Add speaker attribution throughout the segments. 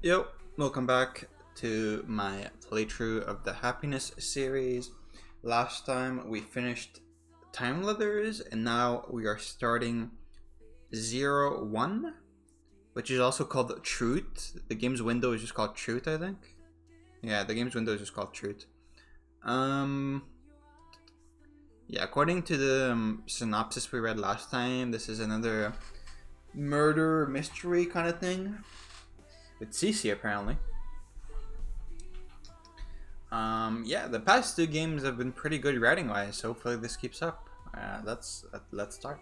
Speaker 1: Yo, welcome back to my playthrough of the Happiness series. Last time we finished Time Leathers, and now we are starting 01, which is also called Truth. The game's window is just called Truth, I think. Yeah, the game's window is just called Truth. Um, yeah, according to the synopsis we read last time, this is another murder mystery kind of thing with Cece apparently. Yeah, the past two games have been pretty good writing wise. Hopefully this keeps up. Let's start.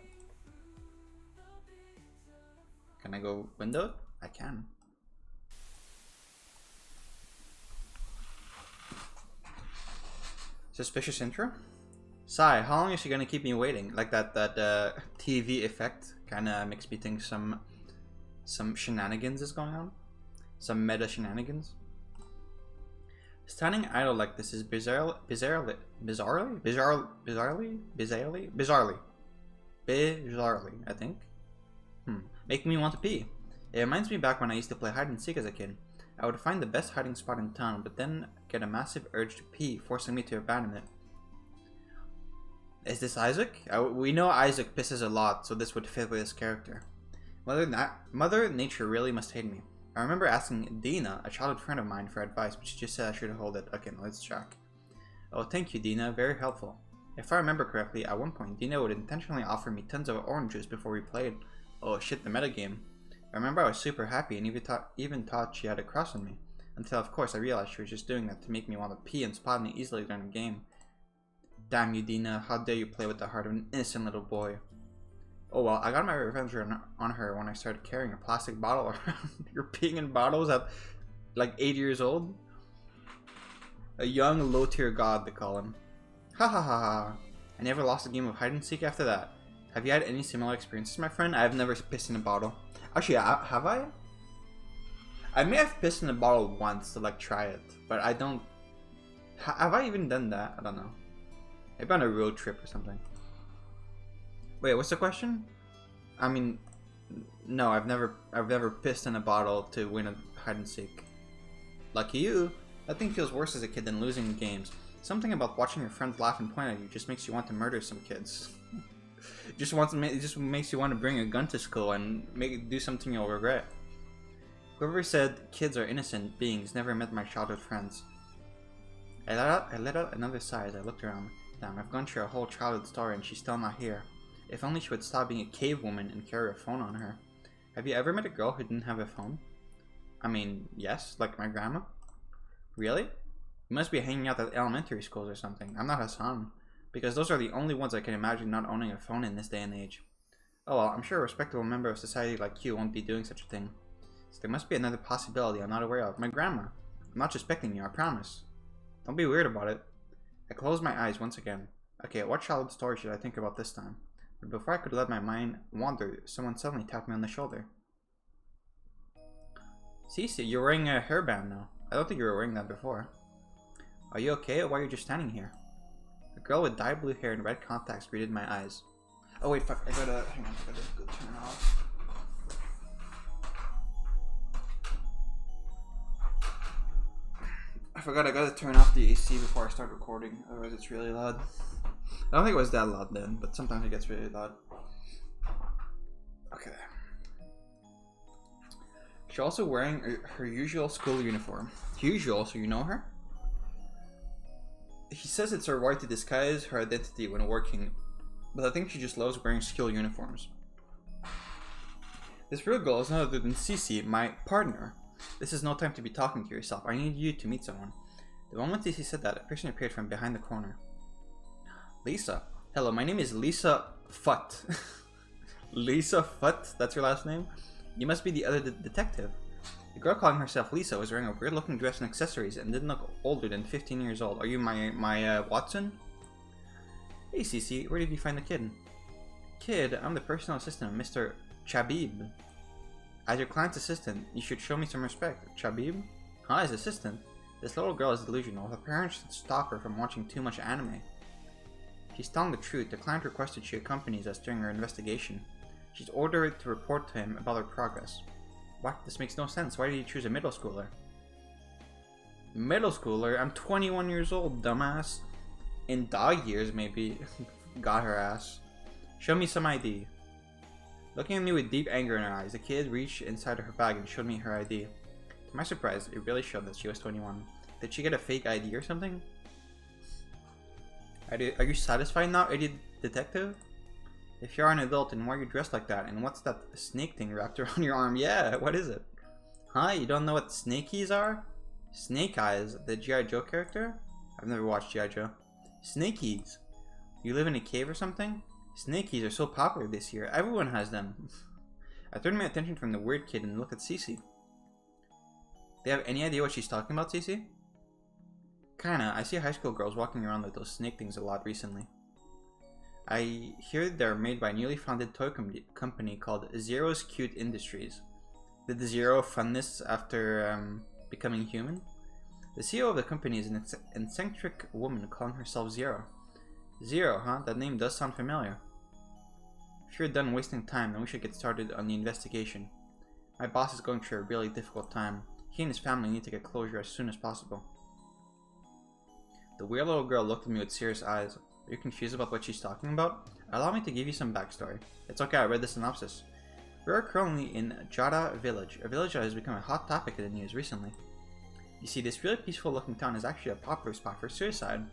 Speaker 1: Can I go window? I can. Suspicious intro. Sigh, how long is she gonna keep me waiting? Like that TV effect kind of makes me think some shenanigans is going on. Some meta shenanigans. Standing idle like this is bizarrely, I think. Making me want to pee. It reminds me back when I used to play hide and seek as a kid. I would find the best hiding spot in town, but then get a massive urge to pee, forcing me to abandon it. Is this Isaac? We know Isaac pisses a lot, so this would fit with his character. Mother Nature really must hate me. I remember asking Dina, a childhood friend of mine, for advice, but she just said I should hold it. Okay, let's check. Oh, thank you, Dina. Very helpful. If I remember correctly, at one point, Dina would intentionally offer me tons of orange juice before we played. Oh shit, the metagame. I remember I was super happy and even thought she had a crush on me. Until, of course, I realized she was just doing that to make me want to pee and spot me easily during the game. Damn you, Dina. How dare you play with the heart of an innocent little boy. Oh well, I got my revenge on her when I started carrying a plastic bottle around. You're peeing in bottles at like 8 years old? A young low-tier god, they call him. Ha ha ha ha. I never lost a game of hide and seek after that. Have you had any similar experiences, my friend? I've never pissed in a bottle. Actually, have I? I may have pissed in a bottle once to like try it, but I don't... Have I even done that? I don't know. Maybe on a road trip or something. Wait, what's the question? I mean, no, I've never pissed in a bottle to win a hide and seek. Lucky you. That thing feels worse as a kid than losing games. Something about watching your friends laugh and point at you just makes you want to murder some kids. It just makes you want to bring a gun to school and do something you'll regret. Whoever said kids are innocent beings never met my childhood friends. I let out another sigh as I looked around. Damn, I've gone through a whole childhood story and she's still not here. If only she would stop being a cave woman and carry a phone on her. Have you ever met a girl who didn't have a phone? I mean, yes, like my grandma. Really? You must be hanging out at elementary schools or something. I'm not Hassan. Because those are the only ones I can imagine not owning a phone in this day and age. Oh well, I'm sure a respectable member of society like you won't be doing such a thing. So there must be another possibility I'm not aware of. My grandma. I'm not suspecting you, I promise. Don't be weird about it. I closed my eyes once again. Okay, what childhood story should I think about this time? But before I could let my mind wander, someone suddenly tapped me on the shoulder. Cece, you're wearing a hairband now. I don't think you were wearing that before. Are you okay, or why are you just standing here? A girl with dyed blue hair and red contacts greeted my eyes. Oh wait, fuck, hang on, I gotta go turn it off. I forgot I gotta turn off the AC before I start recording, otherwise it's really loud. I don't think it was that loud then, but sometimes it gets really loud. Okay. She's also wearing her usual school uniform. Usual, so you know her? He says it's her right to disguise her identity when working, but I think she just loves wearing school uniforms. This real girl is none other than Cece, my partner. This is no time to be talking to yourself. I need you to meet someone. The moment Cece said that, a person appeared from behind the corner. Lisa. Hello, my name is Lisa Futt. Lisa Futt? That's your last name? You must be the other detective. The girl calling herself Lisa was wearing a weird looking dress and accessories and didn't look older than 15 years old. Are you my Watson? Hey Cece, where did you find the kid? Kid, I'm the personal assistant of Mr. Chabib. As your client's assistant, you should show me some respect. Chabib? Huh, his assistant? This little girl is delusional. Her parents should stop her from watching too much anime. She's telling the truth. The client requested she accompanies us during her investigation. She's ordered to report to him about her progress. What? This makes no sense. Why did you choose a middle schooler? Middle schooler? I'm 21 years old, dumbass. In dog years, maybe. Got her ass. Show me some ID. Looking at me with deep anger in her eyes, the kid reached inside her bag and showed me her ID. To my surprise, it really showed that she was 21. Did she get a fake ID or something? Are you satisfied now, idiot detective? If you are an adult, and why are you dressed like that? And what's that snake thing wrapped around your arm? Yeah, what is it? Huh? You don't know what snakies are? Snake Eyes, the G.I. Joe character? I've never watched G.I. Joe. Snakies? You live in a cave or something? Snakies are so popular this year. Everyone has them. I turned my attention from the weird kid and looked at Cece. Do you have any idea what she's talking about, Cece? Kinda. I see high school girls walking around with those snake things a lot recently. I hear they're made by a newly founded toy company called Zero's Cute Industries. Did the Zero fund this after becoming human? The CEO of the company is an eccentric woman calling herself Zero. Zero, huh? That name does sound familiar. If you're done wasting time, then we should get started on the investigation. My boss is going through a really difficult time. He and his family need to get closure as soon as possible. The weird little girl looked at me with serious eyes. Are you confused about what she's talking about? Allow me to give you some backstory. It's okay, I read the synopsis. We are currently in Jada Village, a village that has become a hot topic in the news recently. You see, this really peaceful looking town is actually a popular spot for suicide.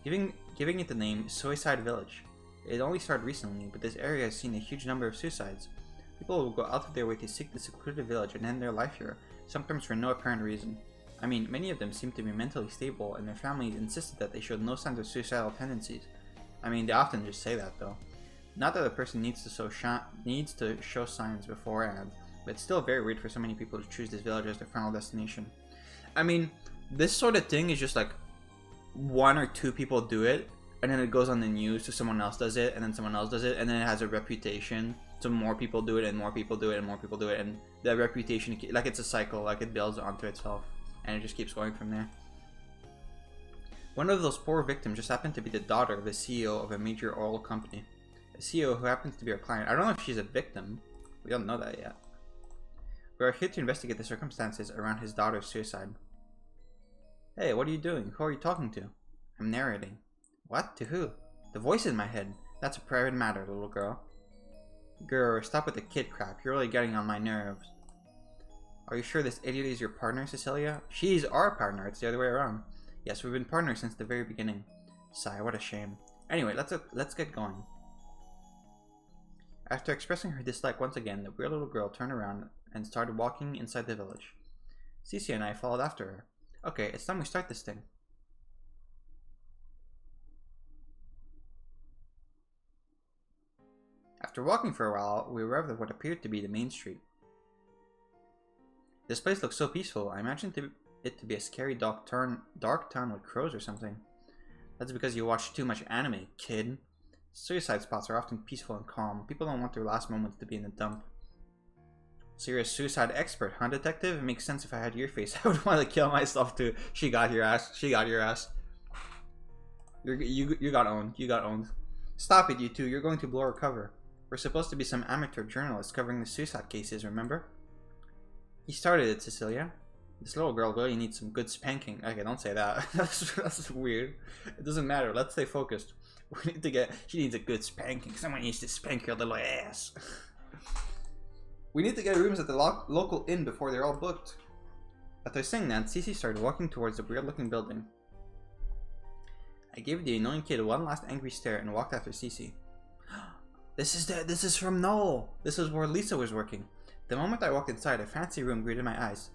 Speaker 1: Giving it the name Suicide Village. It only started recently, but this area has seen a huge number of suicides. People will go out of their way to seek the secluded village and end their life here, sometimes for no apparent reason. I mean, many of them seem to be mentally stable, and their families insisted that they showed no signs of suicidal tendencies. I mean, they often just say that though. Not that a person needs to show signs beforehand, but it's still very weird for so many people to choose this village as their final destination. I mean, this sort of thing is just like one or two people do it, and then it goes on the news, so someone else does it, and then someone else does it, and then it has a reputation. So more people do it, and more people do it, and more people do it, and that reputation, like it's a cycle, like it builds onto itself, and it just keeps going from there. One of those poor victims just happened to be the daughter of the CEO of a major oil company. A CEO who happens to be our client. I don't know if she's a victim. We don't know that yet. We are here to investigate the circumstances around his daughter's suicide. Hey, what are you doing? Who are you talking to? I'm narrating. What? To who? The voice in my head. That's a private matter, little girl. Grr, stop with the kid crap. You're really getting on my nerves. Are you sure this idiot is your partner, Cecilia? She's our partner. It's the other way around. Yes, we've been partners since the very beginning. Sigh, what a shame. Anyway, let's get going. After expressing her dislike once again, the weird little girl turned around and started walking inside the village. Cece and I followed after her. Okay, it's time we start this thing. After walking for a while, we arrived at what appeared to be the main street. This place looks so peaceful. I imagined it to be a scary dark town with crows or something. That's because you watch too much anime, kid. Suicide spots are often peaceful and calm. People don't want their last moments to be in the dump. So you're a suicide expert, huh, detective? It makes sense if I had your face. I would want to kill myself too. She got your ass. She got your ass. You got owned. You got owned. Stop it, you two. You're going to blow our cover. We're supposed to be some amateur journalists covering the suicide cases, remember? He started it, Cecilia. This little girl really needs some good spanking. Okay, don't say that. That's weird. It doesn't matter. Let's stay focused. We need to get... She needs a good spanking. Someone needs to spank your little ass. We need to get rooms at the local inn before they're all booked. After saying that, Cece started walking towards the weird-looking building. I gave the annoying kid one last angry stare and walked after Cece. This is from Noel. This is where Lisa was working. The moment I walked inside, a fancy room greeted my eyes.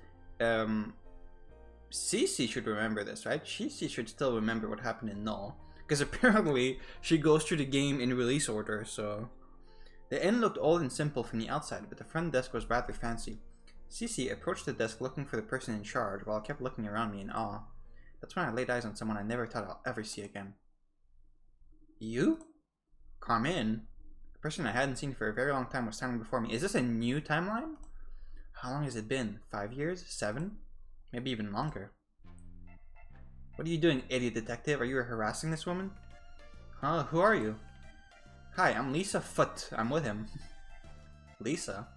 Speaker 1: Cece should remember this, right? Cece should still remember what happened in Null. Because apparently, she goes through the game in release order, so... The inn looked old and simple from the outside, but the front desk was rather fancy. Cece approached the desk looking for the person in charge, while I kept looking around me in awe. That's when I laid eyes on someone I never thought I'll ever see again. You? Carmen? The person I hadn't seen for a very long time was standing before me. Is this a new timeline? How long has it been? 5 years? 7? Maybe even longer. What are you doing, idiot detective? Are you harassing this woman? Huh? Who are you? Hi, I'm Lisa Foote. I'm with him. Lisa?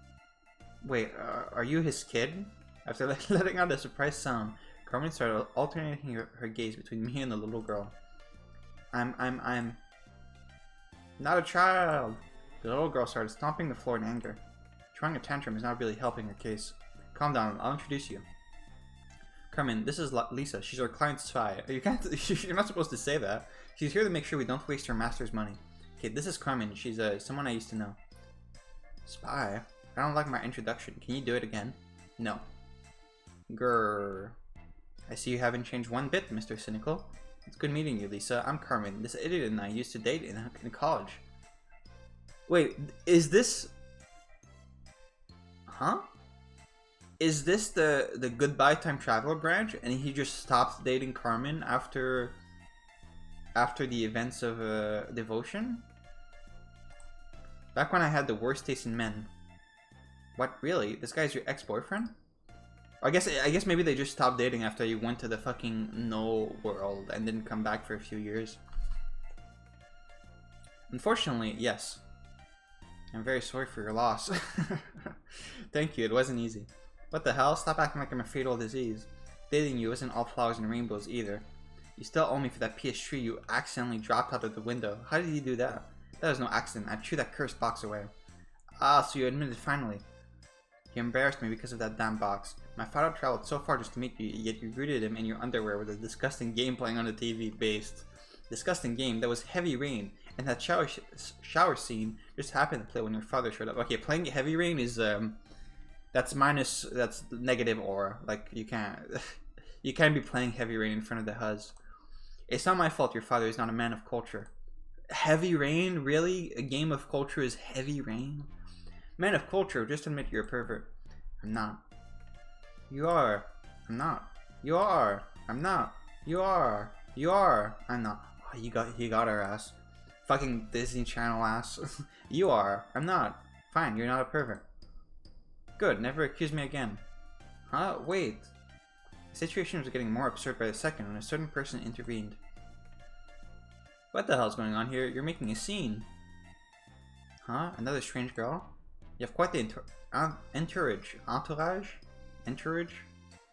Speaker 1: Wait, are you his kid? After letting out a surprised sound, Carmen started alternating her gaze between me and the little girl. I'm not a child. The little girl started stomping the floor in anger. Throwing a tantrum is not really helping her case. Calm down, I'll introduce you. Carmen, this is Lisa. She's our client spy. You can't. You're not supposed to say that. She's here to make sure we don't waste her master's money. Okay, this is Carmen. She's someone I used to know. Spy? I don't like my introduction. Can you do it again? No. Grrr. I see you haven't changed one bit, Mr. Cynical. It's good meeting you, Lisa. I'm Carmen. This idiot and I used to date in college. Wait, is this... Huh? Is this the Goodbye Time Traveler branch, and he just stopped dating Carmen after the events of Devotion? Back when I had the worst taste in men. What, really? This guy's your ex-boyfriend? I guess maybe they just stopped dating after you went to the fucking no world and didn't come back for a few years. Unfortunately, yes. I'm very sorry for your loss. Thank you, it wasn't easy. What the hell? Stop acting like I'm a fatal disease. Dating you isn't all flowers and rainbows either. You still owe me for that PS3 you accidentally dropped out of the window. How did you do that? That was no accident. I threw that cursed box away. Ah, so you admitted finally. You embarrassed me because of that damn box. My father traveled so far just to meet you, yet you greeted him in your underwear with a disgusting game playing on the TV based. Disgusting game that was Heavy Rain, and that shower scene just happened to play when your father showed up. Okay, playing Heavy Rain is that's negative aura. Like you can't be playing Heavy Rain in front of the huzz. It's not my fault your father is not a man of culture. Heavy Rain? Really? A game of culture is Heavy Rain? Man of culture, just admit you're a pervert. I'm not. You are. I'm not. You are. I'm not. You are. You are. I'm not. Oh, he got our ass. Fucking Disney Channel ass. You are. I'm not. Fine, you're not a pervert. Good, never accuse me again. Huh? Wait. The situation was getting more absurd by the second when a certain person intervened. What the hell's going on here? You're making a scene. Huh? Another strange girl? You have quite the entourage.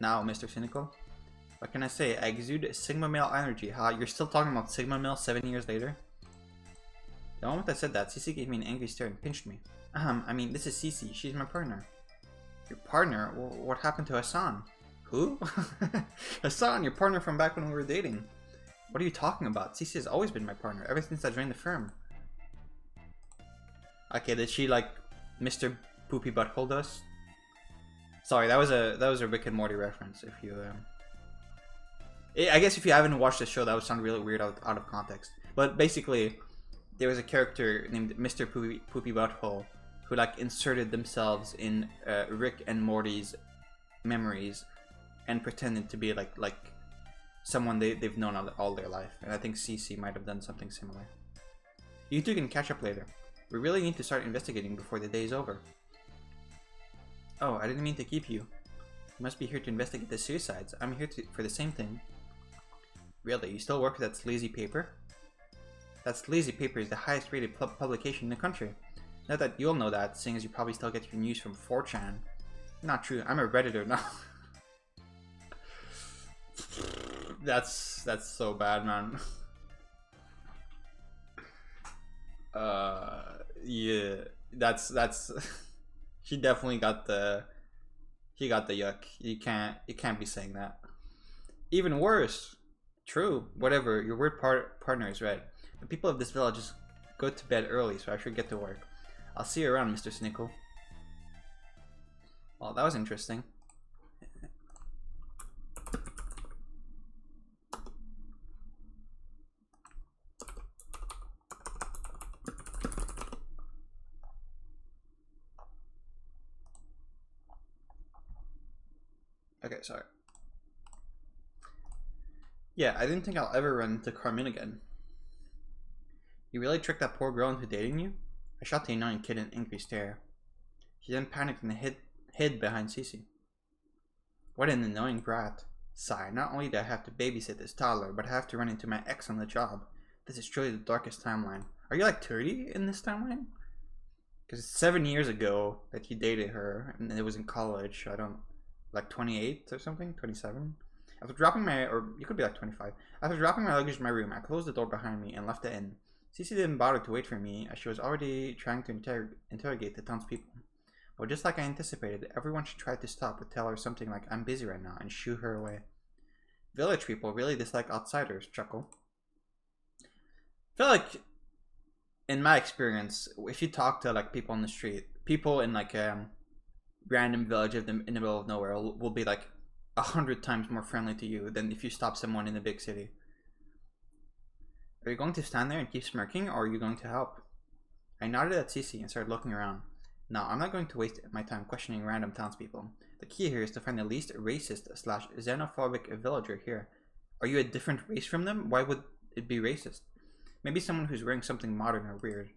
Speaker 1: Now, Mr. Cynical. What can I say? I exude Sigma male energy. Huh? You're still talking about Sigma male 7 years later? The moment I said that, Cece gave me an angry stare and pinched me. I mean, this is Cece. She's my partner. Your partner? What happened to Hassan? Who? Hassan, your partner from back when we were dating. What are you talking about? Cece has always been my partner, ever since I joined the firm. Okay, did she like Mr. Poopy Butthole us? Sorry, that was a Rick and Morty reference. If you, I guess if you haven't watched the show, that would sound really weird out of context. But basically, there was a character named Mr. Poopy Butthole who like inserted themselves in Rick and Morty's memories and pretended to be like someone they've known all their life. And I think CC might have done something similar. You two can catch up later. We really need to start investigating before the day is over. Oh, I didn't mean to keep you. You must be here to investigate the suicides. I'm here for the same thing. Really? You still work for that sleazy paper? That sleazy paper is the highest rated publication in the country. Not that you'll know that, seeing as you probably still get your news from 4chan. Not true. I'm a Redditor now. That's so bad, man. Yeah, that's she definitely got the yuck. You can't be saying that. Even worse. True. Whatever. Your word partner is right. The people of this village just go to bed early, so I should get to work. I'll see you around, Mr. Snickle. Well, that was interesting. Okay, sorry. Yeah, I didn't think I'll ever run into Carmen again. You really tricked that poor girl into dating you? I shot the annoying kid an angry stare. She then panicked and hid behind Cece. What an annoying brat. Sigh, not only do I have to babysit this toddler, but I have to run into my ex on the job. This is truly the darkest timeline. Are you like 30 in this timeline? Because it's 7 years ago that you dated her, and it was in college. I don't, like 28 or something, 27. After dropping my, or you could be like 25. After dropping my luggage in my room, I closed the door behind me and left it in. Cece didn't bother to wait for me, as she was already trying to interrogate the townspeople. But just like I anticipated, everyone she tried to stop would tell her something like, "I'm busy right now," and shoo her away. Village people really dislike outsiders, chuckle. I feel like, in my experience, if you talk to like people on the street, people in like a random village in the middle of nowhere will be like 100 times more friendly to you than if you stop someone in a big city. Are you going to stand there and keep smirking, or are you going to help? I nodded at Cece and started looking around. No, I'm not going to waste my time questioning random townspeople. The key here is to find the least racist / xenophobic villager here. Are you a different race from them? Why would it be racist? Maybe someone who's wearing something modern or weird.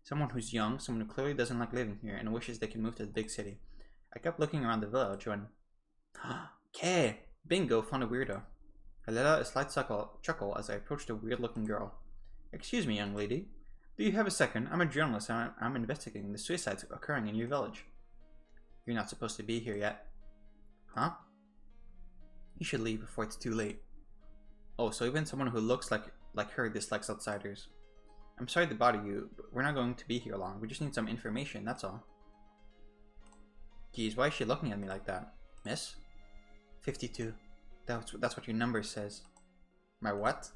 Speaker 1: Someone who's young, someone who clearly doesn't like living here and wishes they could move to the big city. I kept looking around the village when... Okay, bingo, found a weirdo. I let out a slight chuckle as I approached a weird-looking girl. Excuse me, young lady. Do you have a second? I'm a journalist and I'm investigating the suicides occurring in your village. You're not supposed to be here yet. Huh? You should leave before it's too late. Oh, so even someone who looks like her dislikes outsiders. I'm sorry to bother you, but we're not going to be here long. We just need some information, that's all. Geez, why is she looking at me like that? Miss? 52. That's what your number says. My what?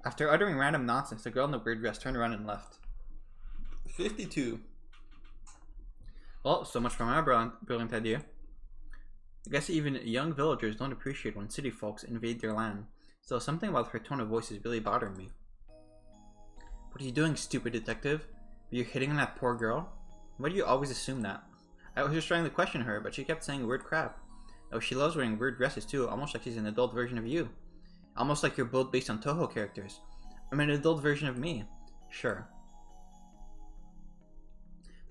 Speaker 1: After uttering random nonsense, the girl in the weird dress turned around and left. 52. Well, so much for my brilliant idea. I guess even young villagers don't appreciate when city folks invade their land. Still, something about her tone of voice is really bothering me. What are you doing, stupid detective? Are you hitting on that poor girl? Why do you always assume that? I was just trying to question her, but she kept saying weird crap. Oh, she loves wearing weird dresses too, almost like she's an adult version of you. Almost like you're both based on Toho characters. I'm an adult version of me. Sure.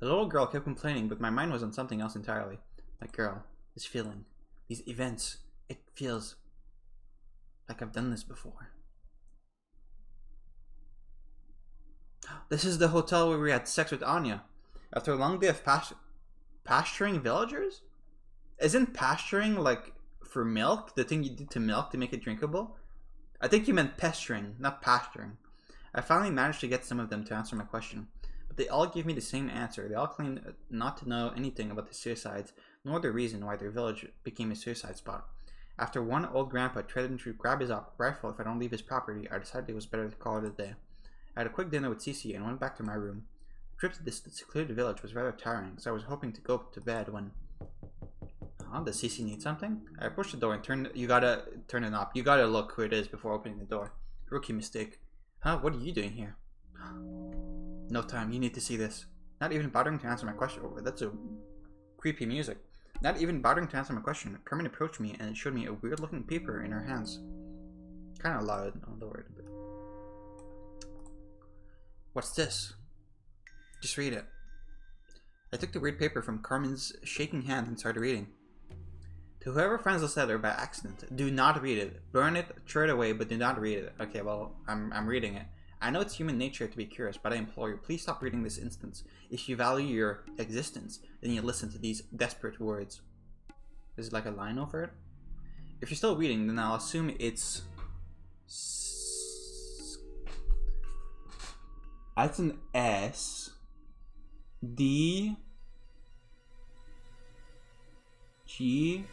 Speaker 1: The little girl kept complaining, but my mind was on something else entirely. That girl, this feeling, these events, it feels like I've done this before. This is the hotel where we had sex with Anya. After a long day of pasturing villagers? Isn't pasturing like for milk? The thing you do to milk to make it drinkable? I think you meant pestering, not pasturing. I finally managed to get some of them to answer my question, but they all gave me the same answer. They all claimed not to know anything about the suicides, nor the reason why their village became a suicide spot. After one old grandpa threatened to grab his rifle if I don't leave his property, I decided it was better to call it a day. I had a quick dinner with Cece and went back to my room. The trip to this secluded village was rather tiring, so I was hoping to go to bed when... Huh? Does Cece need something? I pushed the door and you gotta turn it up. You gotta look who it is before opening the door. Rookie mistake. Huh? What are you doing here? No time. You need to see this. Not even bothering to answer my question. Oh, that's a creepy music. Not even bothering to answer my question, Carmen approached me and showed me a weird-looking paper in her hands. Kind of loud on the word. But... What's this? Just read it. I took the weird paper from Carmen's shaking hand and started reading. To whoever finds this letter by accident, do not read it. Burn it, throw it away, but do not read it. Okay, well, I'm reading it. I know it's human nature to be curious, but I implore you, please stop reading this instance. If you value your existence, then you listen to these desperate words. Is it like a line over it? If you're still reading, then I'll assume it's... That's an S. D. G.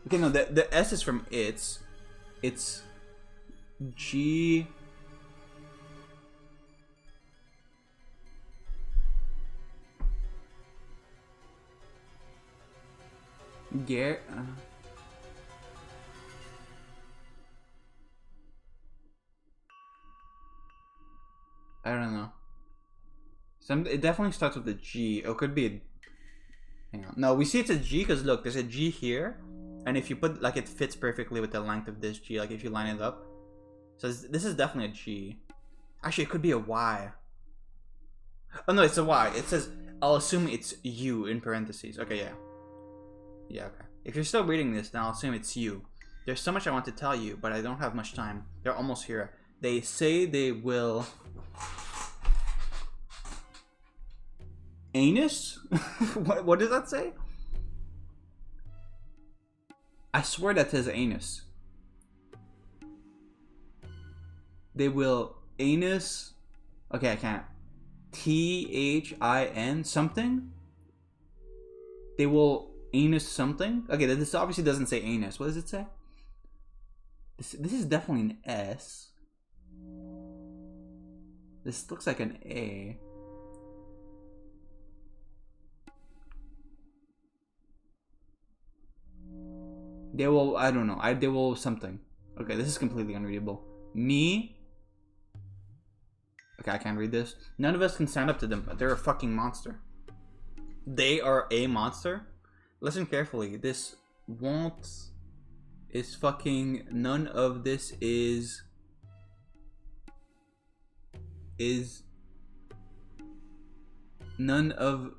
Speaker 1: Okay, no, the S is from it's. It's G. Get. I don't know. It definitely starts with a G. Oh, it could be a... Hang on. No, we see it's a G because look, there's a G here. And if you put, like, it fits perfectly with the length of this G. Like, if you line it up. So this is definitely a G. Actually, it could be a Y. Oh, no, it's a Y. It says, I'll assume it's you in parentheses. Okay, yeah. Yeah, okay. If you're still reading this, then I'll assume it's you. There's so much I want to tell you, but I don't have much time. They're almost here. They say they will... Anus? What does that say? I swear that says anus. They will anus... Okay, I can't. T-H-I-N something? They will anus something? Okay, this obviously doesn't say anus. What does it say? This is definitely an S. This looks like an A. They will, I don't know. They will something. Okay, this is completely unreadable. Me. Okay, I can't read this. None of us can stand up to them. They're a fucking monster. They are a monster? Listen carefully. This won't... is fucking... None of this is... None of...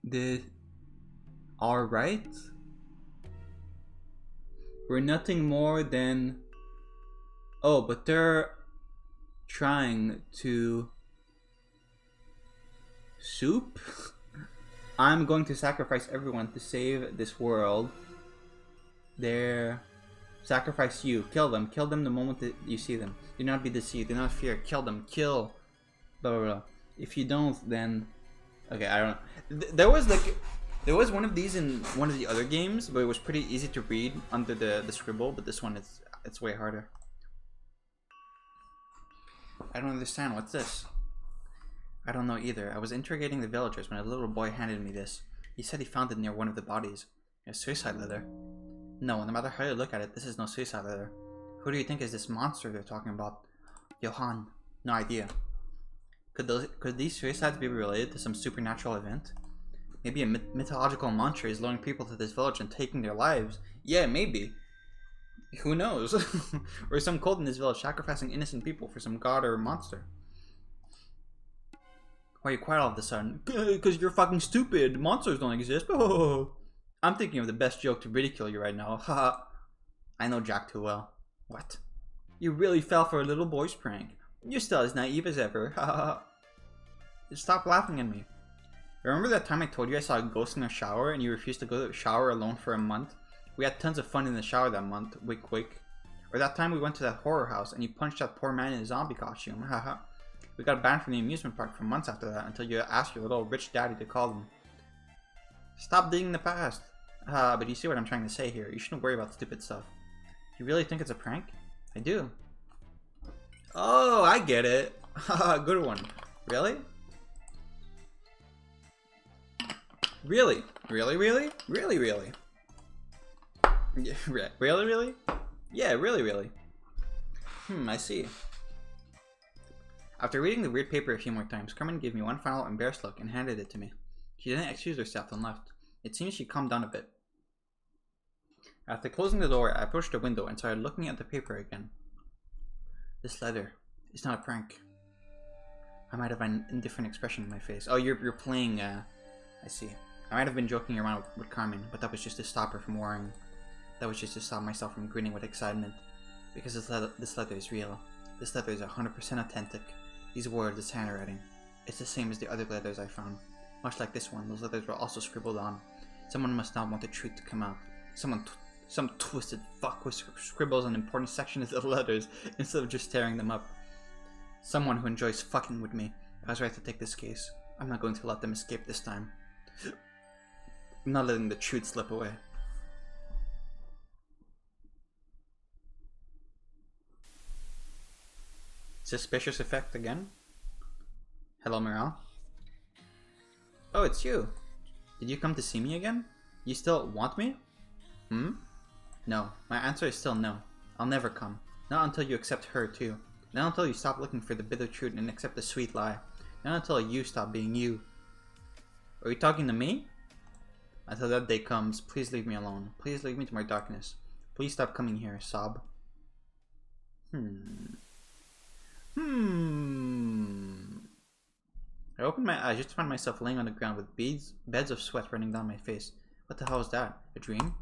Speaker 1: this... are right? We're nothing more than... Oh, but they're... trying to... Soup? I'm going to sacrifice everyone to save this world. They're... Sacrifice you. Kill them. Kill them the moment that you see them. Do not be deceived. Do not fear. Kill them. Kill. Blah, blah, blah. If you don't, then... Okay, I don't know. There was like... There was one of these in one of the other games, but it was pretty easy to read under the scribble, but this one, it's way harder. I don't understand. What's this? I don't know either. I was interrogating the villagers when a little boy handed me this. He said he found it near one of the bodies. It's suicide leather. No matter how you look at it, this is no suicide leather. Who do you think is this monster they're talking about? Johan. No idea. Could these suicides be related to some supernatural event? Maybe a mythological monster is luring people to this village and taking their lives. Yeah, maybe. Who knows? Or some cult in this village sacrificing innocent people for some god or monster. Why are you quiet all of a sudden? Because you're fucking stupid. Monsters don't exist. Oh. I'm thinking of the best joke to ridicule you right now. Haha. I know Jack too well. What? You really fell for a little boy's prank. You're still as naive as ever. Haha. Stop laughing at me. Remember that time I told you I saw a ghost in a shower and you refused to go to the shower alone for a month? We had tons of fun in the shower that month, wink wink. Or that time we went to that horror house and you punched that poor man in a zombie costume, haha. We got banned from the amusement park for months after that until you asked your little rich daddy to call them. Stop digging the past. But you see what I'm trying to say here. You shouldn't worry about stupid stuff. You really think it's a prank? I do. Oh, I get it. Haha, good one. Really? Really? Really, really? Really, really? Yeah, really, really? Yeah, really, really. I see. After reading the weird paper a few more times, Carmen gave me one final embarrassed look and handed it to me. She didn't excuse herself and left. It seems she calmed down a bit. After closing the door, I approached the window and started looking at the paper again. This letter is not a prank. I might have an indifferent expression in my face. Oh, you're playing, I see. I might have been joking around with Carmen, but that was just to stop her from worrying. That was just to stop myself from grinning with excitement. Because this letter is real. This letter is 100% authentic. These words, this handwriting, it's the same as the other letters I found. Much like this one, those letters were also scribbled on. Someone must not want the truth to come out. Some twisted fuck who scribbles on important sections of the letters instead of just tearing them up. Someone who enjoys fucking with me. I was right to take this case. I'm not going to let them escape this time. I'm not letting the truth slip away. Suspicious effect again? Hello, Morale. Oh, it's you. Did you come to see me again? You still want me? No. My answer is still no. I'll never come. Not until you accept her, too. Not until you stop looking for the bitter truth and accept the sweet lie. Not until you stop being you. Are you talking to me? Until that day comes, please leave me alone. Please leave me to my darkness. Please stop coming here, sob. I opened my eyes just to find myself laying on the ground with beds of sweat running down my face. What the hell is that? A dream?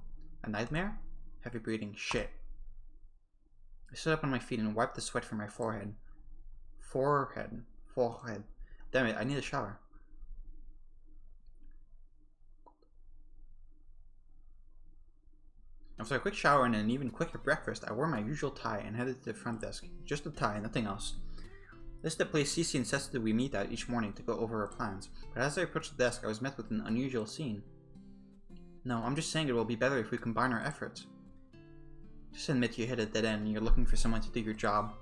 Speaker 1: A nightmare? Heavy breathing. Shit. I stood up on my feet and wiped the sweat from my forehead. Forehead. Damn it, I need a shower. After a quick shower and an even quicker breakfast, I wore my usual tie and headed to the front desk. Just a tie, nothing else. This is the place Cece insisted we meet at each morning to go over our plans, but as I approached the desk, I was met with an unusual scene. No, I'm just saying it will be better if we combine our efforts. Just admit you hit a dead end and you're looking for someone to do your job.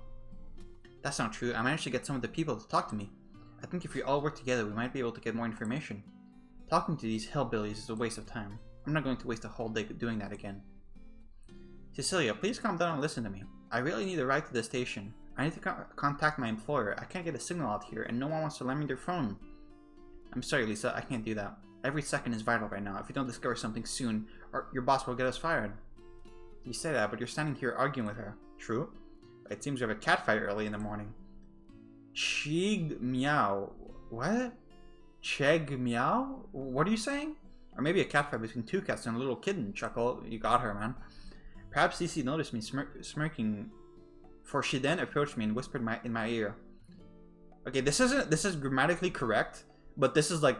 Speaker 1: That's not true. I managed to get some of the people to talk to me. I think if we all work together, we might be able to get more information. Talking to these hillbillies is a waste of time. I'm not going to waste a whole day doing that again. Cecilia, please calm down and listen to me. I really need a ride to the station. I need to contact my employer. I can't get a signal out here, and no one wants to lend me their phone. I'm sorry, Lisa. I can't do that. Every second is vital right now. If you don't discover something soon, your boss will get us fired. You say that, but you're standing here arguing with her. True? It seems you have a cat fight early in the morning. Chig meow. What? Cheg meow? What are you saying? Or maybe a cat fight between two cats and a little kitten. Chuckle. You got her, man. Perhaps Cece noticed me smirking, for she then approached me and whispered in my ear. Okay, this is grammatically correct, but this is like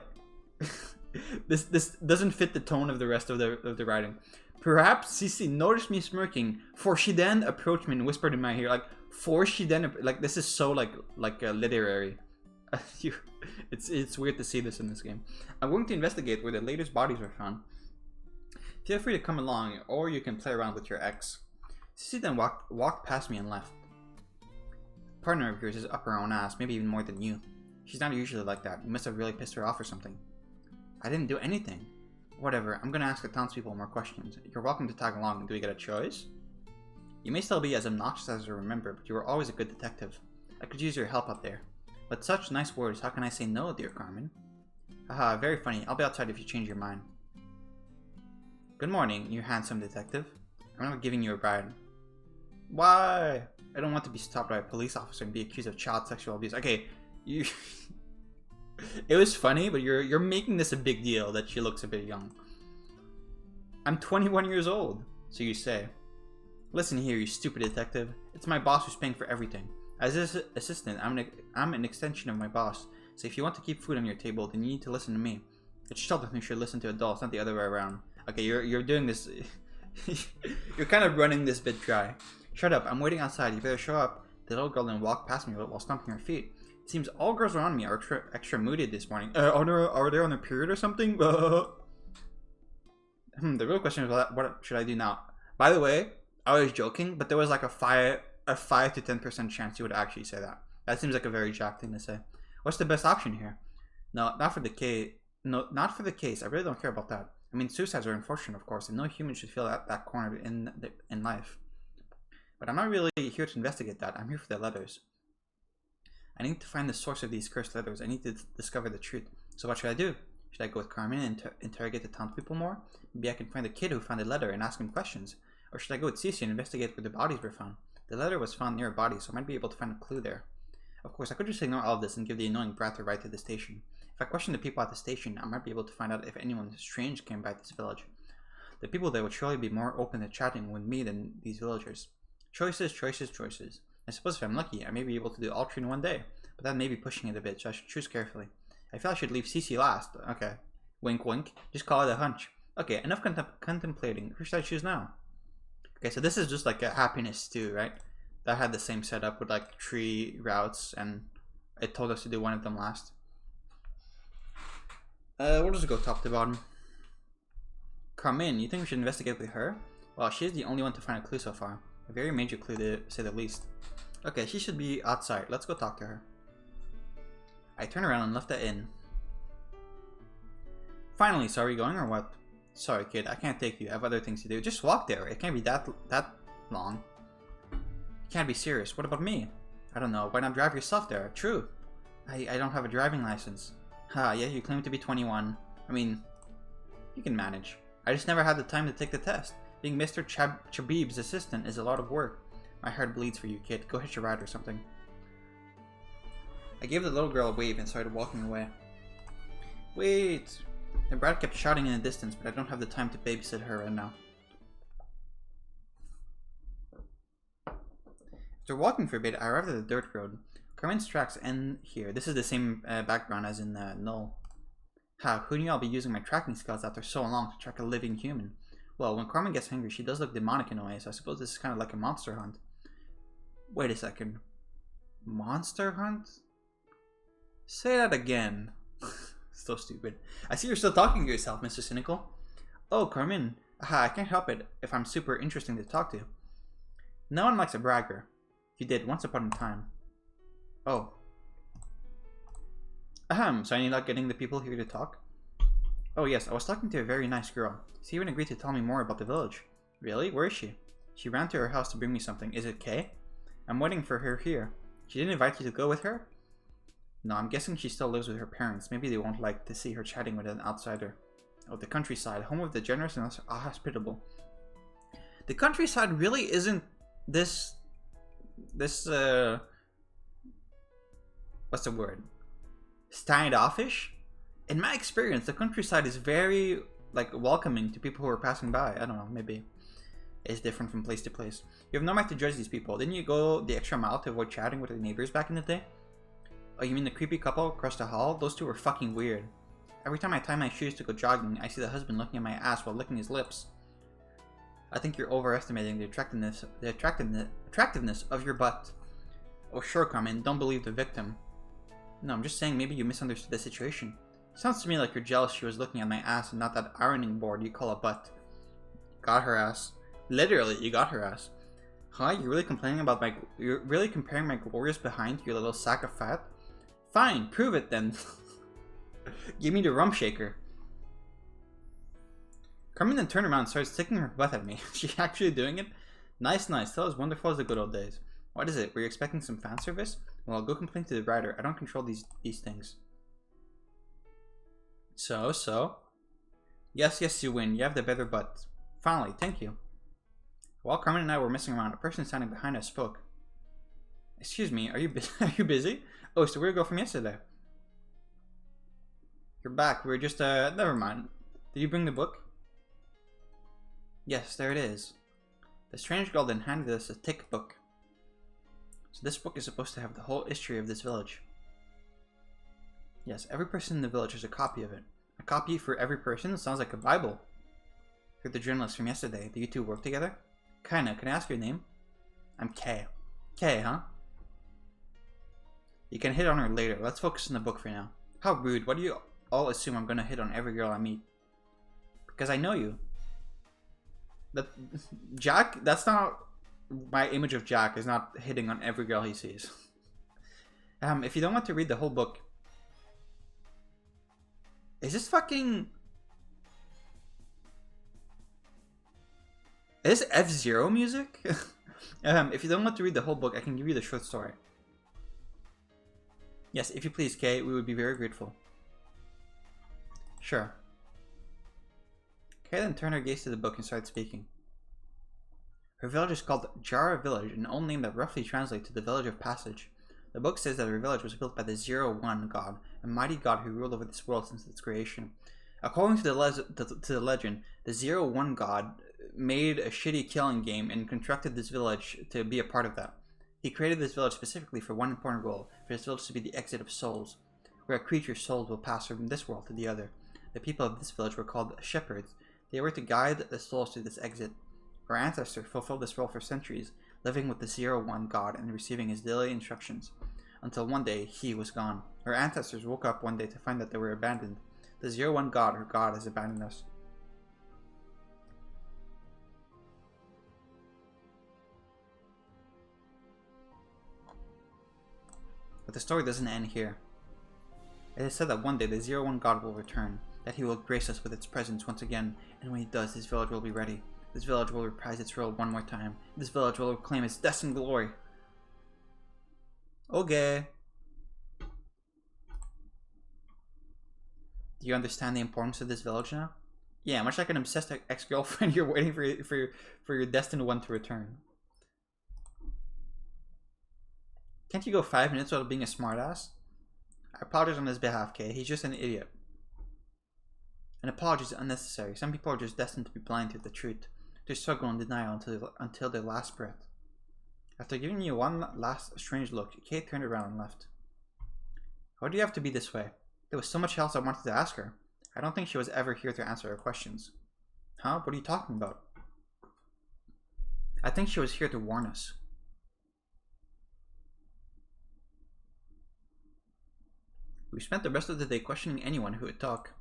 Speaker 1: this doesn't fit the tone of the rest of the writing. Perhaps Cece noticed me smirking, for she then approached me and whispered in my ear. Like, for she then, like, this is so like literary. It's weird to see this in this game. I'm going to investigate where the latest bodies were found. Feel free to come along, or you can play around with your ex. Cece then walked past me and left. Partner of yours is up her own ass, maybe even more than you. She's not usually like that. You must have really pissed her off or something. I didn't do anything. Whatever, I'm gonna ask the townspeople more questions. You're welcome to tag along. Do we get a choice? You may still be as obnoxious as I remember, but you were always a good detective. I could use your help out there. With such nice words, how can I say no, dear Carmen? Haha, very funny. I'll be outside if you change your mind. Good morning, you handsome detective. I'm not giving you a ride. Why? I don't want to be stopped by a police officer and be accused of child sexual abuse. Okay, you... It was funny, but you're making this a big deal that she looks a bit young. I'm 21 years old, so you say. Listen here, you stupid detective. It's my boss who's paying for everything. As his assistant, I'm an extension of my boss. So if you want to keep food on your table, then you need to listen to me. It's children who should listen to adults, not the other way around. Okay, you're doing this. You're kind of running this bit dry. Shut up, I'm waiting outside. You better show up. The little girl then walked past me while stomping her feet. It seems all girls around me are extra moody this morning. Are they on their period or something? The real question is, what should I do now? By the way, I was joking, but there was like a 5 to 10% chance you would actually say that. That seems like a very Jack thing to say. What's the best option here? No, not for the case. No, not for the case. I really don't care about that. I mean, suicides are unfortunate, of course, and no human should feel that cornered in life. But I'm not really here to investigate that. I'm here for the letters. I need to find the source of these cursed letters. I need to discover the truth. So what should I do? Should I go with Carmen and interrogate the townspeople more? Maybe I can find the kid who found the letter and ask him questions. Or should I go with Cece and investigate where the bodies were found? The letter was found near a body, so I might be able to find a clue there. Of course, I could just ignore all of this and give the annoying brat a ride to the station. If I question the people at the station, I might be able to find out if anyone strange came by this village. The people there would surely be more open to chatting with me than these villagers. Choices, choices, choices. I suppose if I'm lucky, I may be able to do all three in one day, but that may be pushing it a bit, so I should choose carefully. I feel I should leave Cece last. Okay. Wink wink. Just call it a hunch. Okay, enough contemplating. Who should I choose now? Okay, so this is just like a happiness stew, right? That had the same setup with like 3 routes, and it told us to do one of them last. We'll just go top to bottom. Carmen, you think we should investigate with her? Well, she's the only one to find a clue so far. A very major clue to say the least. Okay, she should be outside. Let's go talk to her. I turned around and left the inn. Finally, so are you going or what? Sorry kid, I can't take you. I have other things to do. Just walk there. It can't be that long. You can't be serious. What about me? I don't know. Why not drive yourself there? True. I don't have a driving license. Ha, yeah, you claim to be 21. I mean, you can manage. I just never had the time to take the test. Being Mr. Chabib's assistant is a lot of work. My heart bleeds for you, kid. Go hitch a ride or something. I gave the little girl a wave and started walking away. Wait! The brat kept shouting in the distance, but I don't have the time to babysit her right now. After walking for a bit, I arrived at the dirt road. Carmen's tracks end here. This is the same background as in Null. Ha, who knew I'll be using my tracking skills after so long to track a living human? Well, when Carmen gets hungry, she does look demonic in a way, so I suppose this is kind of like a monster hunt. Wait a second. Monster hunt? Say that again. So stupid. I see you're still talking to yourself, Mr. Cynical. Oh, Carmen. Aha, I can't help it if I'm super interesting to talk to. No one likes a bragger. You did once upon a time. Oh. Ahem, so I need not getting the people here to talk? Oh yes, I was talking to a very nice girl. She even agreed to tell me more about the village. Really? Where is she? She ran to her house to bring me something. Is it Kay? I'm waiting for her here. She didn't invite you to go with her? No, I'm guessing she still lives with her parents. Maybe they won't like to see her chatting with an outsider. Oh, the countryside, home of the generous and hospitable. The countryside really isn't this what's the word? Standoffish? In my experience, the countryside is very like welcoming to people who are passing by. I don't know, maybe it's different from place to place. You have no right to judge these people. Didn't you go the extra mile to avoid chatting with your neighbors back in the day? Oh, you mean the creepy couple across the hall? Those two were fucking weird. Every time I tie my shoes to go jogging, I see the husband looking at my ass while licking his lips. I think you're overestimating the attractiveness of your butt. Oh sure, Carmen, don't believe the victim. No, I'm just saying maybe you misunderstood the situation. Sounds to me like you're jealous she was looking at my ass and not that ironing board you call a butt. Got her ass. Literally, you got her ass. Huh? You're really complaining about you're really comparing my glorious behind to your little sack of fat? Fine, prove it then. Give me the rump shaker. Carmen then turned around and started sticking her butt at me. She actually doing it? Nice, nice. Still as wonderful as the good old days. What is it? Were you expecting some fan service? Well, I'll go complain to the writer. I don't control these things. So? Yes, you win. You have the better butt. Finally, thank you. While Carmen and I were messing around, a person standing behind us spoke. Excuse me, are you busy? Are you busy? Oh, it's the weird girl from yesterday. You're back. We were just, never mind. Did you bring the book? Yes, there it is. The strange girl then handed us a thick book. So this book is supposed to have the whole history of this village. Yes, every person in the village has a copy of it. A copy for every person? Sounds like a Bible. You're the journalist from yesterday. Do you two work together? Kinda. Can I ask your name? I'm Kay. Kay, huh? You can hit on her later. Let's focus on the book for now. How rude. Why do you all assume I'm gonna hit on every girl I meet? Because I know you. Jack, that's not... My image of Jack is not hitting on every girl he sees. If you don't want to read the whole book... Is this fucking... Is this F-Zero music? If you don't want to read the whole book, I can give you the short story. Yes, if you please, Kay, we would be very grateful. Sure. Kay then turned her gaze to the book and started speaking. Her village is called Jara Village, an old name that roughly translates to the Village of Passage. The book says that her village was built by the 0-1 god, a mighty god who ruled over this world since its creation. According to the legend, the 0-1 god made a shitty killing game and constructed this village to be a part of that. He created this village specifically for one important goal, for this village to be the exit of souls, where a creature's soul will pass from this world to the other. The people of this village were called shepherds. They were to guide the souls to this exit. Our ancestors fulfilled this role for centuries, living with the 0-1 god and receiving his daily instructions, until one day he was gone. Our ancestors woke up one day to find that they were abandoned. The 0-1 god, our god, has abandoned us. But the story doesn't end here. It is said that one day the 0-1 god will return, that he will grace us with its presence once again, and when he does, this village will be ready. This village will reprise its role one more time. This village will reclaim its destined glory. Okay. Do you understand the importance of this village now? Yeah, much like an obsessed ex-girlfriend, you're waiting for your destined one to return. Can't you go 5 minutes without being a smartass? I apologize on his behalf, Kay. He's just an idiot. An apology is unnecessary. Some people are just destined to be blind to the truth. They struggle in denial until their last breath. After giving me one last strange look, Kate turned around and left. Why do you have to be this way? There was so much else I wanted to ask her. I don't think she was ever here to answer our questions. Huh? What are you talking about? I think she was here to warn us. We spent the rest of the day questioning anyone who would talk.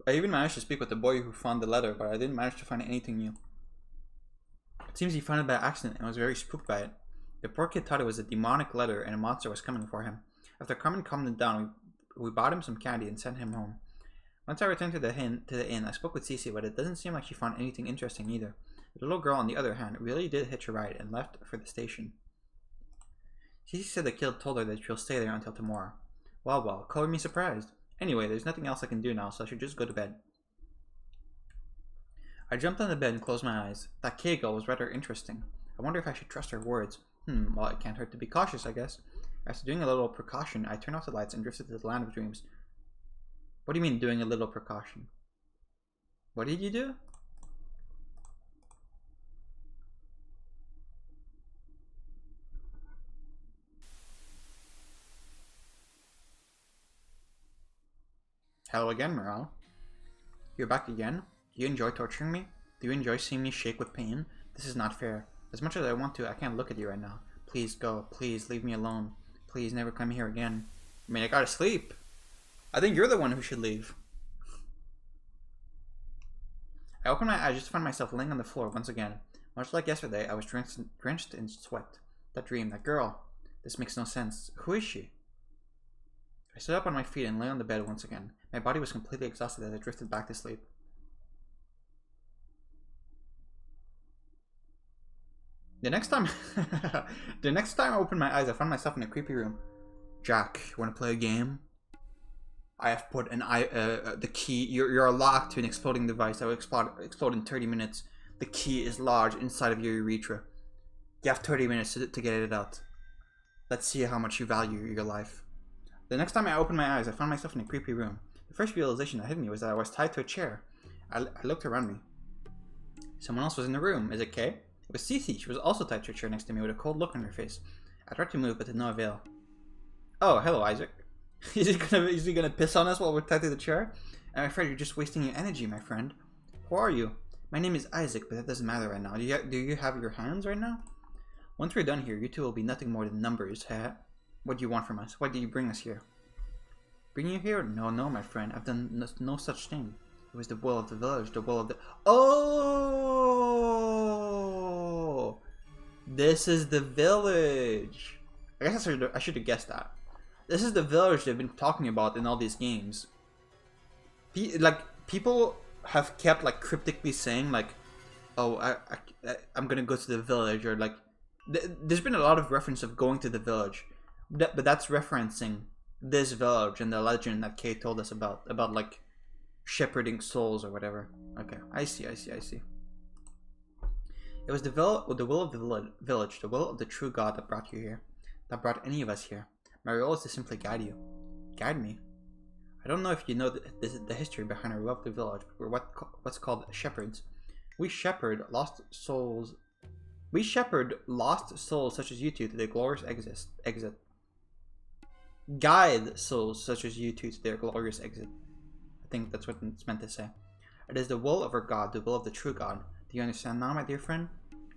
Speaker 1: I even managed to speak with the boy who found the letter, but I didn't manage to find anything new. It seems he found it by accident and was very spooked by it. The poor kid thought it was a demonic letter and a monster was coming for him. After Carmen calmed him down, we bought him some candy and sent him home. Once I returned to the inn, I spoke with Cece, but it doesn't seem like she found anything interesting either. The little girl, on the other hand, really did hitch a ride and left for the station. Cece said the kid told her that she'll stay there until tomorrow. Well, color me surprised. Anyway, there's nothing else I can do now, so I should just go to bed. I jumped on the bed and closed my eyes. That K girl was rather interesting. I wonder if I should trust her words. Well, it can't hurt to be cautious, I guess. After doing a little precaution, I turned off the lights and drifted to the land of dreams. What do you mean, doing a little precaution? What did you do? Hello again, Morale. You're back again? Do you enjoy torturing me? Do you enjoy seeing me shake with pain? This is not fair. As much as I want to, I can't look at you right now. Please go. Please leave me alone. Please never come here again. I mean, I gotta sleep. I think you're the one who should leave. I opened my eyes just to find myself laying on the floor once again. Much like yesterday, I was drenched in sweat. That dream, that girl. This makes no sense. Who is she? I stood up on my feet and lay on the bed once again. My body was completely exhausted as I drifted back to sleep. The next time I opened my eyes, I found myself in a creepy room. Jack, you want to play a game? I have put the key. You're locked to an exploding device that will explode in 30 minutes. The key is lodged inside of your urethra. You have 30 minutes to get it out. Let's see how much you value your life. The next time I opened my eyes, I found myself in a creepy room. The first realization that hit me was that I was tied to a chair. I looked around me. Someone else was in the room. Is it Kay? It was Cece. She was also tied to a chair next to me with a cold look on her face. I tried to move, but to no avail. Oh, hello, Isaac. Is he gonna piss on us while we're tied to the chair? I'm afraid you're just wasting your energy, my friend. Who are you? My name is Isaac, but that doesn't matter right now. Do you have your hands right now? Once we're done here, you two will be nothing more than numbers, huh? What do you want from us? Why did you bring us here? Bring you here? No, my friend. I've done no such thing. It was the will of the village, the will of the... Oh! This is the village. I guess I should have guessed that. This is the village they've been talking about in all these games. People have kept like cryptically saying like, oh, I'm gonna go to the village, or like, there's been a lot of reference of going to the village, but that's referencing this village and the legend that Kate told us about like shepherding souls or whatever. Okay, I see. It was the will of the village, the will of the true God that brought you here, that brought any of us here. My role is to simply guide you. Guide me? I don't know if you know the history behind our will of the village, but we're what's called shepherds. We shepherd lost souls such as you two to their glorious exit. Guide souls such as you two to their glorious exit. I think that's what it's meant to say. It is the will of our God, the will of the true God. Do you understand now, my dear friend?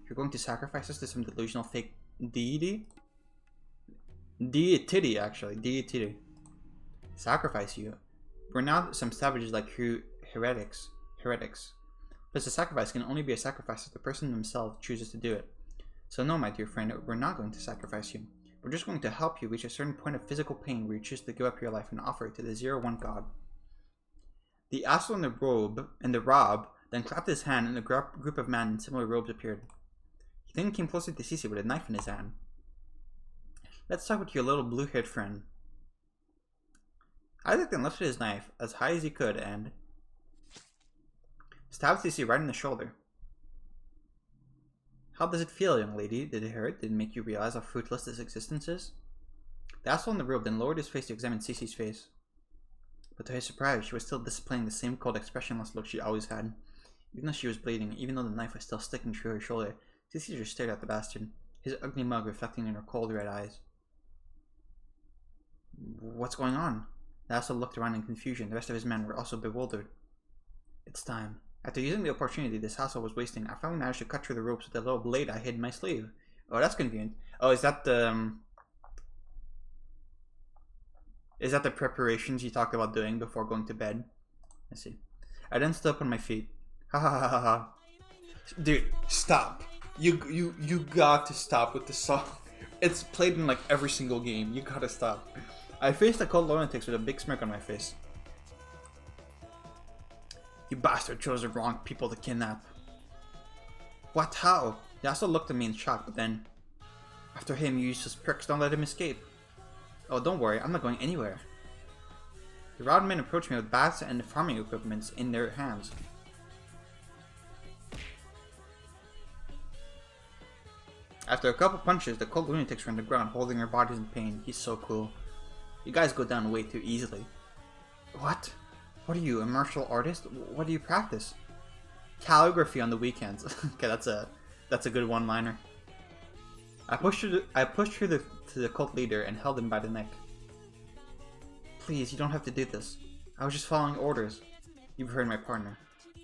Speaker 1: You're going to sacrifice us to some delusional fake deity? Deity, actually. Deity. Sacrifice you. We're now some savages like heretics. Plus, a sacrifice can only be a sacrifice if the person himself chooses to do it. So no, my dear friend, we're not going to sacrifice you. We're just going to help you reach a certain point of physical pain where you choose to give up your life and offer it to the 0-1 God. The asshole in the robe then clapped his hand, and a group of men in similar robes appeared. He then came closer to Cece with a knife in his hand. Let's talk with your little blue-haired friend. Isaac then lifted his knife as high as he could and stabbed Cece right in the shoulder. How does it feel, young lady? Did it hurt? Did it make you realize how fruitless this existence is? The asshole in the robe then lowered his face to examine Cece's face. But to his surprise, she was still displaying the same cold, expressionless look she always had. Even though she was bleeding, even though the knife was still sticking through her shoulder, Cece just stared at the bastard, his ugly mug reflecting in her cold red eyes. What's going on? They also looked around in confusion. The rest of his men were also bewildered. It's time. After using the opportunity this hassle was wasting, I finally managed to cut through the ropes with the little blade I hid in my sleeve. Oh, that's convenient. Oh, is that the... Is that the preparations you talked about doing before going to bed? I see. I then stood up on my feet. Ha ha ha ha ha. Dude, stop. You got to stop with the song. It's played in like every single game. You gotta stop. I faced the cold lunatics with a big smirk on my face. You bastard chose the wrong people to kidnap. What? How? He also looked at me in shock, but then... After him, you useless pricks, don't let him escape. Oh, don't worry, I'm not going anywhere. The round men approached me with bats and farming equipment in their hands. After a couple punches, the cold lunatics were on the ground holding their bodies in pain. He's so cool. You guys go down way too easily. What? What are you, a martial artist? What do you practice? Calligraphy on the weekends. Okay, that's a good one-liner. I pushed her to the cult leader and held him by the neck. Please, you don't have to do this. I was just following orders. You've heard my partner.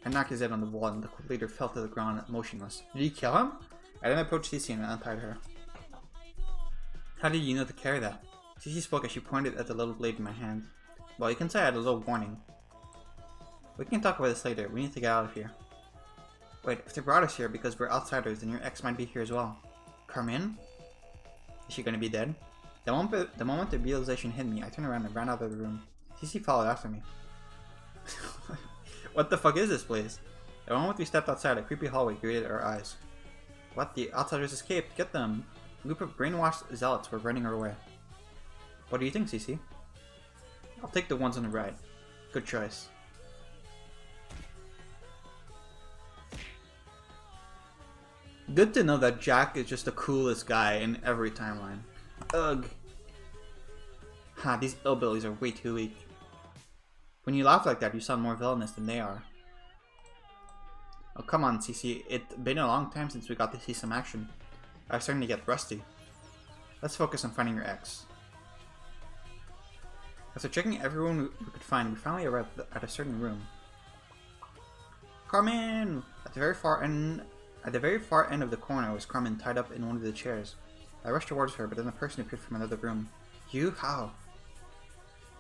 Speaker 1: I knocked his head on the wall and the cult leader fell to the ground motionless. Did you kill him? I then approached Cece and untied her. How did you know to carry that? Cece spoke as she pointed at the little blade in my hand. Well, you can say I had a little warning. We can talk about this later. We need to get out of here. Wait, if they brought us here because we're outsiders, then your ex might be here as well. Carmen? Is she gonna be dead? The moment the realization hit me, I turned around and ran out of the room. Cece followed after me. What the fuck is this place? The moment we stepped outside, a creepy hallway greeted our eyes. What? The outsiders escaped? Get them! A group of brainwashed zealots were running our way. What do you think, Cece? I'll take the ones on the right. Good choice. Good to know that Jack is just the coolest guy in every timeline. Ugh. Ha, these hillbillies are way too weak. When you laugh like that, you sound more villainous than they are. Oh, come on, Cece. It's been a long time since we got to see some action. I'm starting to get rusty. Let's focus on finding your ex. After checking everyone we could find, we finally arrived at a certain room. Carmen! At the very far end of the corner was Carmen tied up in one of the chairs. I rushed towards her, but then a person appeared from another room. You? How?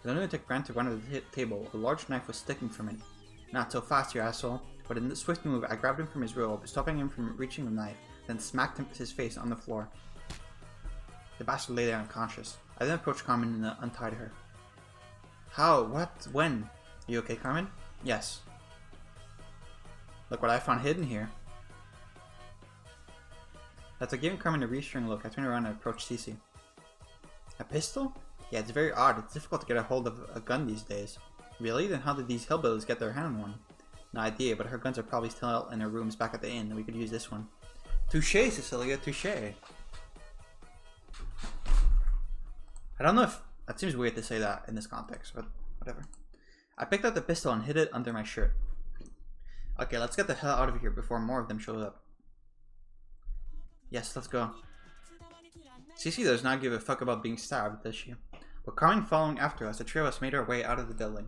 Speaker 1: The lunatic ran to one of the table. A large knife was sticking from it. Not so fast, you asshole. But in a swift move, I grabbed him from his robe, stopping him from reaching the knife, then smacked his face on the floor. The bastard lay there unconscious. I then approached Carmen and untied her. How? What? When? You okay, Carmen? Yes. Look what I found hidden here. After giving Carmen a reassuring look, I turned around and approached Cece. A pistol? Yeah, it's very odd. It's difficult to get a hold of a gun these days. Really? Then how did these hillbillies get their hand on one? No idea, but her guns are probably still out in their rooms back at the inn, and we could use this one. Touché, Cecilia, touché. I don't know if... That seems weird to say that in this context, but whatever. I picked up the pistol and hid it under my shirt. Okay, let's get the hell out of here before more of them show up. Yes, let's go. Cece does not give a fuck about being stabbed, does she? With Carmen following after us, the three of us made our way out of the building.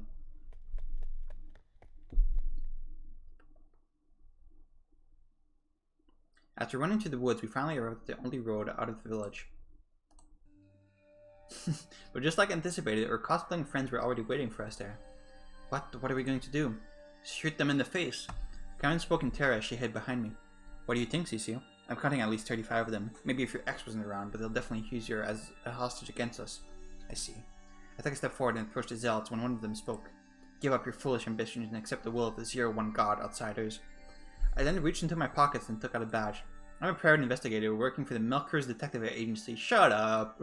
Speaker 1: After running through the woods, we finally arrived at the only road out of the village. But just like anticipated, our cosplaying friends were already waiting for us there. What are we going to do? Shoot them in the face. Carmen spoke in terror as she hid behind me. What do you think, Cece? I'm counting at least 35 of them. Maybe if your ex wasn't around, but they'll definitely use you as a hostage against us. I see. I took a step forward and approached the zealots when one of them spoke. Give up your foolish ambitions and accept the will of the 01 God, outsiders. I then reached into my pockets and took out a badge. I'm a private investigator working for the Milkers Detective Agency. Shut up!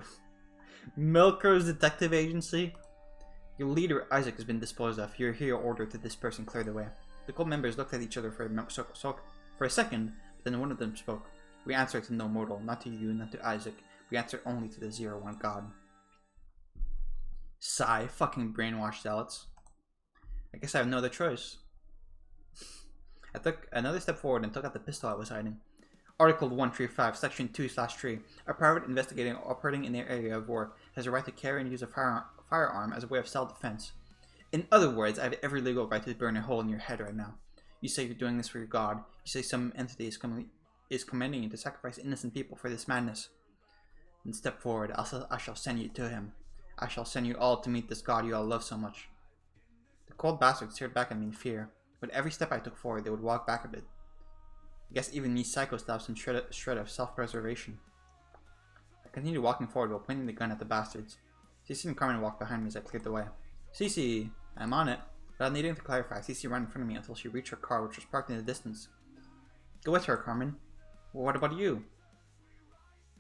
Speaker 1: Milkers Detective Agency? Your leader, Isaac, has been disposed of. Your hero ordered to disperse and clear the way. The cult members looked at each other for a second, but then one of them spoke. We answer to no mortal, not to you, not to Isaac. We answer only to the 01 God. Sigh, fucking brainwashed zealots. I guess I have no other choice. I took another step forward and took out the pistol I was hiding. Article 135, Section 2/3. A private investigator operating in their area of work has a right to carry and use a firearm as a way of self-defense. In other words, I have every legal right to burn a hole in your head right now. You say you're doing this for your god. You say some entity is commanding you to sacrifice innocent people for this madness. Then step forward. I shall send you to him. I shall send you all to meet this god you all love so much. The cold bastards stared back at me in fear. With every step I took forward, they would walk back a bit. I guess even me psychos have some shred of self-preservation. I continued walking forward while pointing the gun at the bastards. Cece and Carmen walked behind me as I cleared the way. Cece! I'm on it. Without needing to clarify, Cece ran in front of me until she reached her car, which was parked in the distance. Go with her, Carmen. Well, what about you?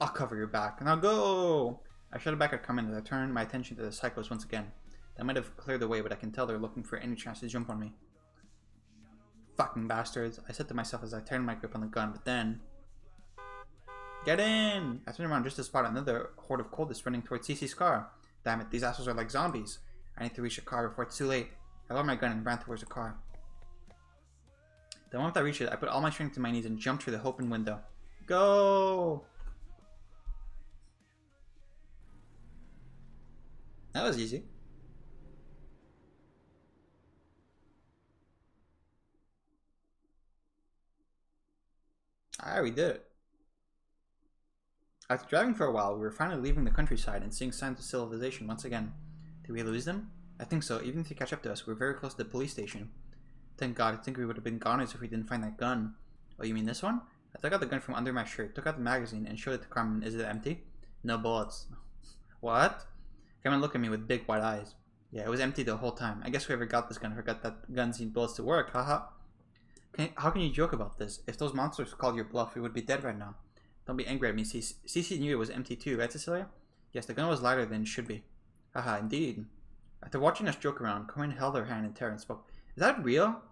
Speaker 1: I'll cover your back. Now go! I shouted back at Carmen as I turned my attention to the psychos once again. That might have cleared the way, but I can tell they're looking for any chance to jump on me. Fucking bastards, I said to myself as I turned my grip on the gun, but then... Get in! I turned around just to spot another horde of cultists running towards Cece's car. Damn it, these assholes are like zombies. I need to reach the car before it's too late. I lowered my gun and ran towards the car. The moment I reached it, I put all my strength to my knees and jumped through the open window. Go! That was easy. We did it. After driving for a while, we were finally leaving the countryside and seeing signs of civilization once again. Did we lose them? I think so. Even if they catch up to us, we're very close to the police station. Thank God, I think we would have been goners if we didn't find that gun. Oh, you mean this one? I took out the gun from under my shirt, took out the magazine, and showed it to Carmen. Is it empty? No bullets. What? Carmen looked at me with big wide eyes. Yeah, it was empty the whole time. I guess whoever got this gun forgot that guns need bullets to work, haha. How can you joke about this? If those monsters called your bluff, we would be dead right now. Don't be angry at me, Cece knew it was empty too, right Cecilia? Yes, the gun was lighter than it should be. Haha, indeed. After watching us joke around, Carmen held her hand in terror and spoke. Is that real?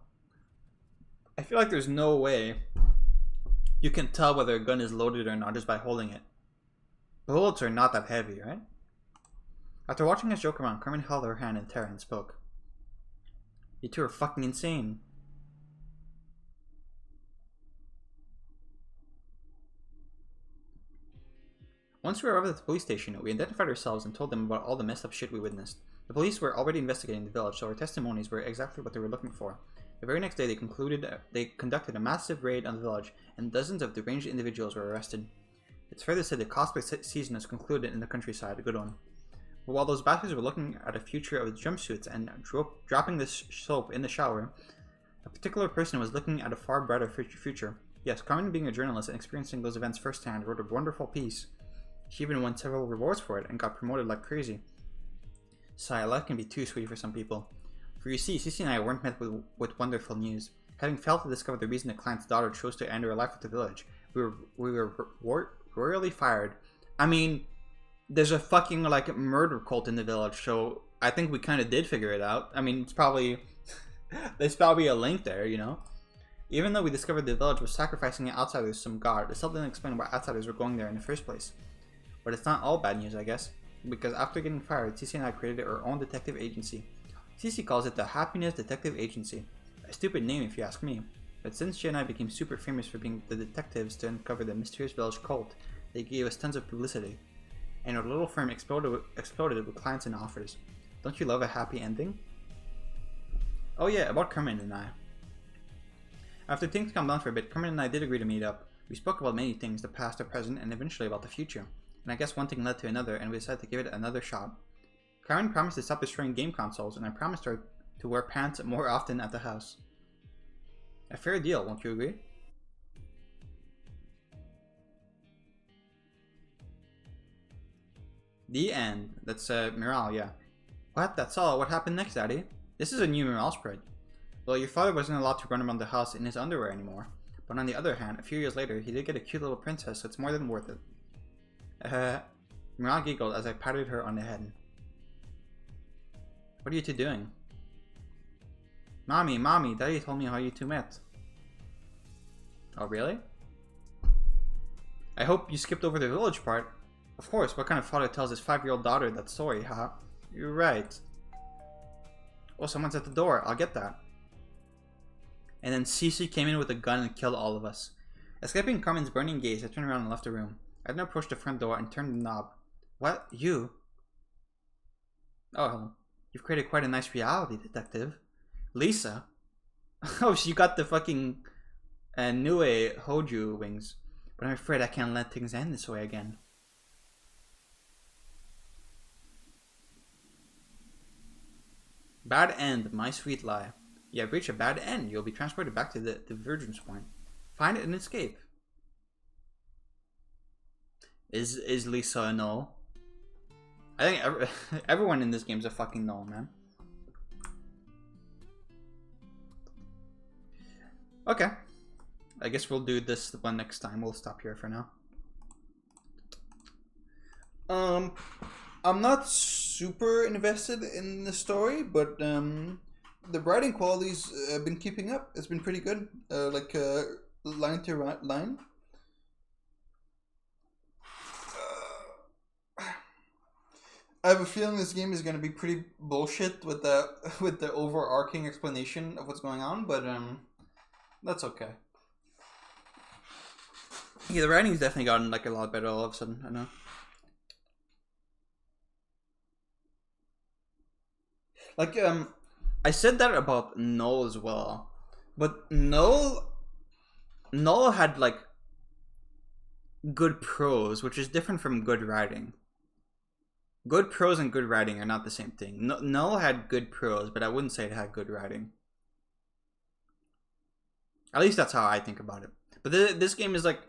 Speaker 1: I feel like there's no way you can tell whether a gun is loaded or not just by holding it. Bullets are not that heavy, right? After watching us joke around, Carmen held her hand in terror and spoke. You two are fucking insane. Once we were over at the police station, we identified ourselves and told them about all the messed up shit we witnessed. The police were already investigating the village, so our testimonies were exactly what they were looking for. The very next day, they conducted a massive raid on the village, and dozens of deranged individuals were arrested. It's fair to say the cosplay season has concluded in the countryside, a good one. But while those bastards were looking at a future of jumpsuits and dropping this soap in the shower, a particular person was looking at a far brighter future. Yes, Carmen, being a journalist and experiencing those events firsthand, wrote a wonderful piece. She even won several rewards for it and got promoted like crazy. Sigh, life can be too sweet for some people. For you see, Cece and I weren't met with wonderful news. Having failed to discover the reason the client's daughter chose to end her life at the village, we were royally fired. I mean, there's a fucking like murder cult in the village, so I think we kind of did figure it out. I mean, it's probably there's probably a link there, you know. Even though we discovered the village was sacrificing outsiders to some god, it still didn't explain why outsiders were going there in the first place. But it's not all bad news, I guess, because after getting fired, Cece and I created our own detective agency. Cece calls it the Happiness Detective Agency. A stupid name if you ask me, but since she and I became super famous for being the detectives to uncover the mysterious village cult, they gave us tons of publicity. And our little firm exploded with clients and offers. Don't you love a happy ending? Oh yeah, about Carmen and I. After things calmed down for a bit, Carmen and I did agree to meet up. We spoke about many things, the past, the present, and eventually about the future. And I guess one thing led to another, and we decided to give it another shot. Carmen promised to stop destroying game consoles, and I promised her to wear pants more often at the house. A fair deal, won't you agree? The end. That's Miral, yeah. What? That's all? What happened next, Daddy? This is a new Miral spread. Well, your father wasn't allowed to run around the house in his underwear anymore. But on the other hand, a few years later, he did get a cute little princess, so it's more than worth it. Miral giggled as I patted her on the head. What are you two doing? Mommy, Daddy told me how you two met. Oh, really? I hope you skipped over the village part. Of course, what kind of father tells his 5-year-old daughter that story, haha? You're right. Oh, someone's at the door. I'll get that. And then Cece came in with a gun and killed all of us. Escaping Carmen's burning gaze, I turned around and left the room. I then approached the front door and turned the knob. What? You? Oh, you've created quite a nice reality, detective. Lisa? Oh, she got the fucking Nue Hoju wings. But I'm afraid I can't let things end this way again. Bad end, my sweet lie. You have reached a bad end. You'll be transported back to the divergence point. Find it and escape. Is Lisa a null? I think everyone in this game is a fucking null, man. Okay. I guess we'll do this one next time. We'll stop here for now. I'm not super invested in the story, but the writing qualities have been keeping up. It's been pretty good. Line to line. I have a feeling this game is going to be pretty bullshit with the overarching explanation of what's going on, but that's okay. Yeah, the writing's definitely gotten like a lot better all of a sudden. I know. Like I said that about Null as well, but Null had like good prose, which is different from good writing. Good prose and good writing are not the same thing. Null had good prose, but I wouldn't say it had good writing. At least that's how I think about it. But this game is like,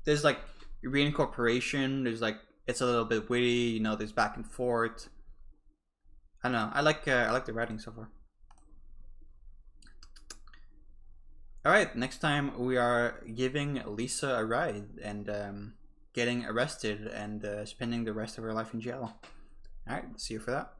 Speaker 1: there's like reincorporation. There's like, it's a little bit witty. You know, there's back and forth. I don't know. I like the writing so far. All right, next time we are giving Lisa a ride and getting arrested and spending the rest of her life in jail. All right, see you for that.